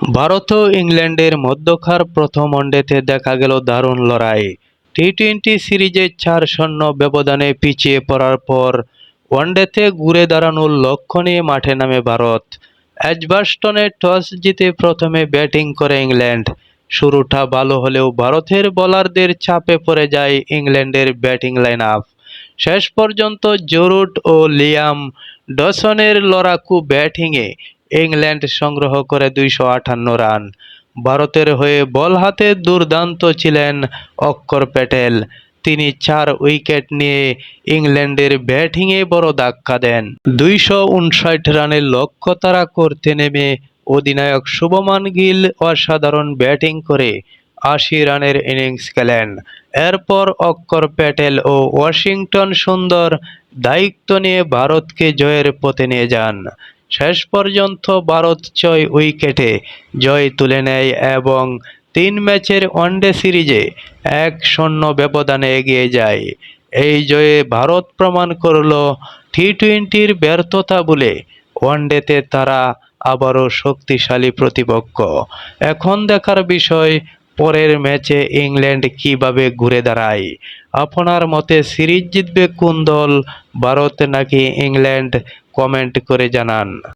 ভারত ও ইংল্যান্ডের মধ্যকার প্রথম ওয়ানডেতে দেখা গেল দারুণ লড়াই। টি-টোয়েন্টি সিরিজে ৪-০ ব্যবধানে পিছিয়ে পড়ার পর ওয়ানডেতে ঘুরে দাঁড়ানোর লক্ষ্য নিয়ে মাঠে নামে ভারত। এজবাস্টনে টস জিতে প্রথমে ব্যাটিং করে ইংল্যান্ড। শুরুটা ভালো হলেও ভারতের বোলারদের চাপে পড়ে যায় ইংল্যান্ডের ব্যাটিং লাইন আপ। শেষ পর্যন্ত জো রুট ও লিয়াম ডসনের লড়াকু ব্যাটিংয়ে ইংল্যান্ড সংগ্রহ করে ২৫৮ রান। ভারতের হয়ে বল হাতে দুর্দান্ত ছিলেন অক্ষর প্যাটেল। তিনি ৪ উইকেট নিয়ে ইংল্যান্ডের ব্যাটিংয়ে বড় ধাক্কা দেন। ২৫৯ রানের লক্ষ্য তাড়া করতে নেমে অধিনায়ক শুভমান গিল অসাধারণ ব্যাটিং করে ৮০ রানের ইনিংস খেলেন। এরপর অক্ষর প্যাটেল ও ওয়াশিংটন সুন্দর দায়িত্ব নিয়ে ভারতকে জয়ের পথে নিয়ে যান। শেষ পর্যন্ত ভারত ৬ উইকেটে জয় তুলে নেয় এবং ৩ ম্যাচের ওয়ানডে সিরিজে ১-০ ব্যবধানে এগিয়ে যায়। এই জয়ে ভারত প্রমাণ করল টি-টোয়েন্টির ব্যর্থতা ভুলে ওয়ানডেতে তারা আবারও শক্তিশালী প্রতিপক্ষ। এখন দেখার বিষয় পরের ম্যাচে ইংল্যান্ড কিভাবে ঘুরে দাঁড়ায়। আপনার মতে সিরিজ জিতবে কোন দল, ভারত নাকি ইংল্যান্ড? কমেন্ট করে জানান।